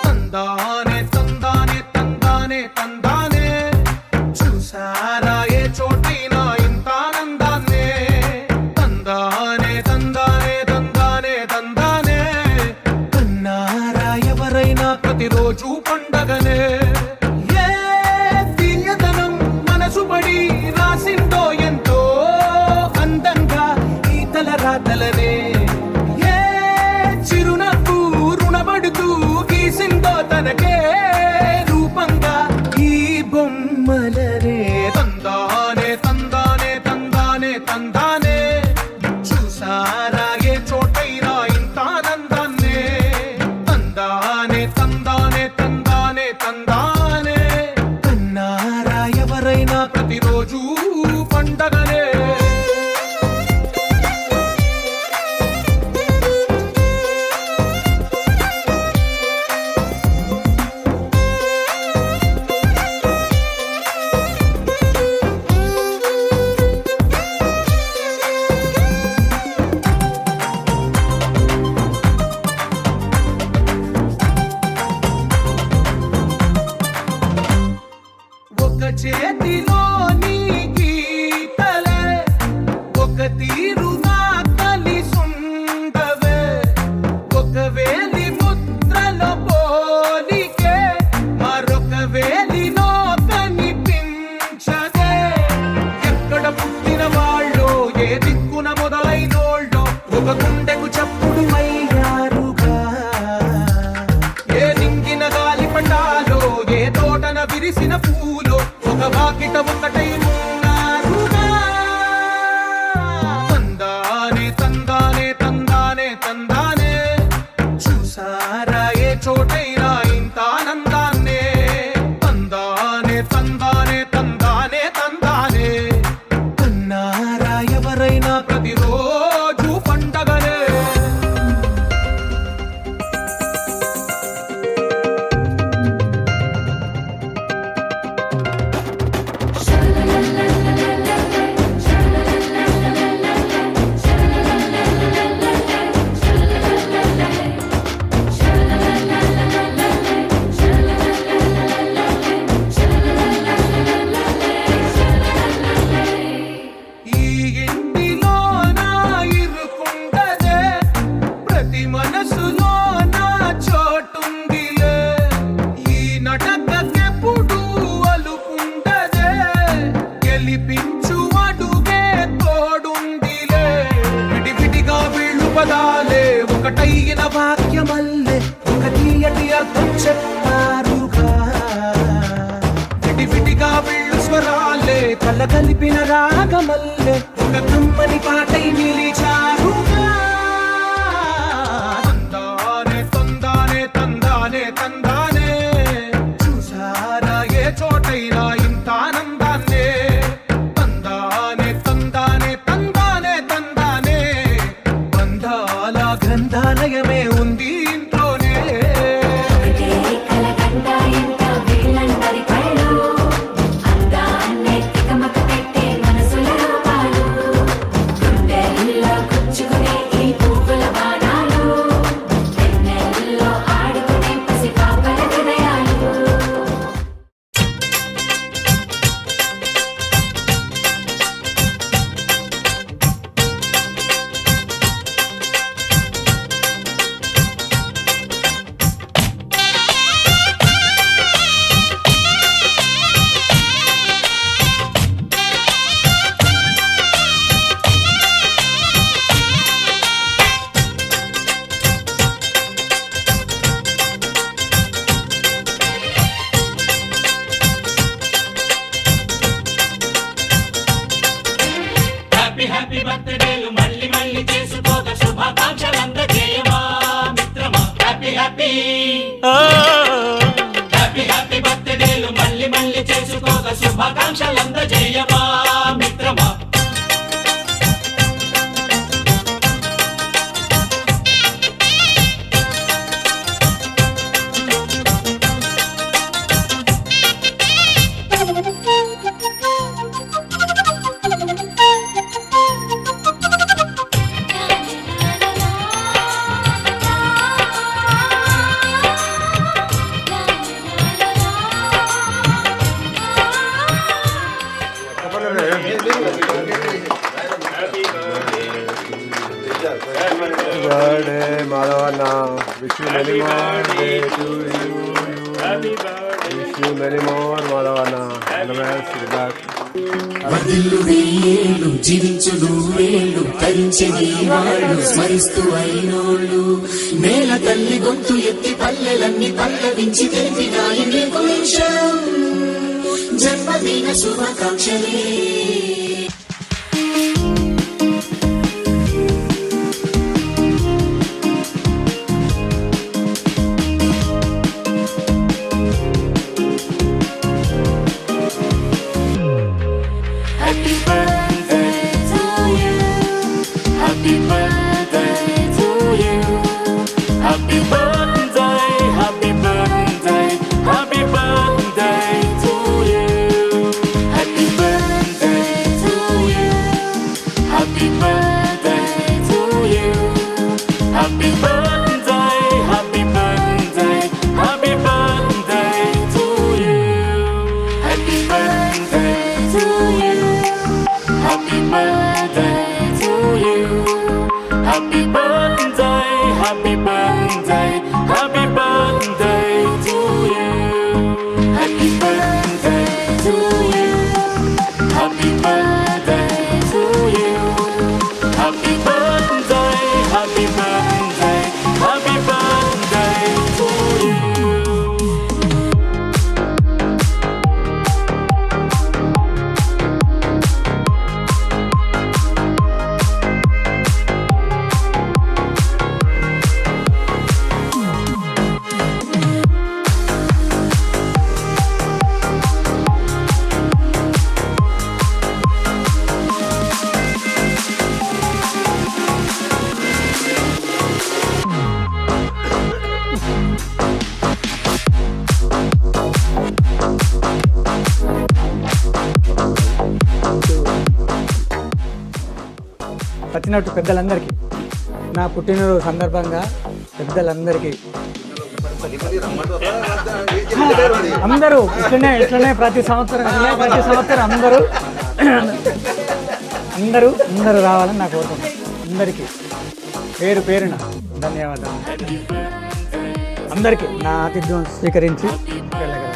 తందానే తందానే తందానే తందానే చూసారా ఏ చోటైనా ఇంత ఆనందాన్నే తందానే తందానే తందానే తందానే కన్నారా ఎవరైనా ప్రతిరోజు పండగనే ఏ తీయదనం మనసు పడి రాసిందో ఎంతో అందంగా ఈ తల రాతలనే ఏ చిరునవ్వు రుణపడుతూ గీసిందో తనకే రూపంగా ఈ బొమ్మలనే తందానే తందానే తందానే తందానే చూసారా ఏ చోటైనా ఇంత ఆనందాన్నే తందానే తందానే తందానే తందానే కన్నారా ఎవరైనా ప్రతిరోజు పండగనే చేతిలోని గీతలే ఒక తీరుగా కలిసుండవే ఒక వేలి ముద్రలో పోలికే మరొక వేలిలో కనిపించదే ఎక్కడ పుట్టిన వాళ్ళో ఏ దిక్కున మొదలైనోళ్ళో ఒక గుండెకు చప్పుడు అయ్యారుగా ఏ నింగిన గాలి పటాలో ఏ తోటన విరిసిన పూలో ఒక వాకిట ఒకటై ఉన్నారుగా తందానే తందానే తందానే తందానే చూసారా ఏ చోటైనా ఇంత ఆనందాన్నే తందానే తందానే తందానే తందానే కన్నారా ఎవరైనా ప్రతిరోజు పండగనే ఒకటైన వాక్యమల్లే ఒక తీయటి అర్థం చెప్పారుగా విడివిడిగా వీళ్ళు స్వరాలే కళ్ళ కలిపిన రాగమల్లే ఒక కమ్మని పాటై నిలిచారుగా తందానే తందానే తందానే తందానే చూసారా ఏ చోటైనా ఇంత ఆనందాన్నే తందానే తందానే తందానే తందానే బంధాల గ్రంథాలయమే ఉంది ఇంట్లోనే కలగంట ఇంత వీళ్ళందరి కళ్ళు పెళ్లి చేసుకోక శుభాకాంక్షలందజేయమా మిత్రమా. Birthday, Madhavana. Wish you many more day to you. Wish you many more, Madhavana. And the best, good luck. వదిల్లు వెయ్యేళ్ళు జీవించు నూరేళ్ళు తరించని వాళ్ళు స్మరిస్తూ అయినోళ్ళు నేల తల్లి గొంతు ఎత్తి పల్లెలన్నీ పల్లవించి తెలిపినాయి నీకు నిమిషం జన్మదిన శుభాకాంక్షలే. వచ్చినట్టు పెద్దలందరికీ నా పుట్టినరోజు సందర్భంగా పెద్దలందరికీ అందరూ ఇట్లనే ప్రతి సంవత్సరం అందరూ రావాలని నాకు కోరుకుంటున్నాను. అందరికీ పేరు పేరున ధన్యవాదాలు. అందరికీ నా ఆతిథ్యం స్వీకరించి వెళ్ళగలరు.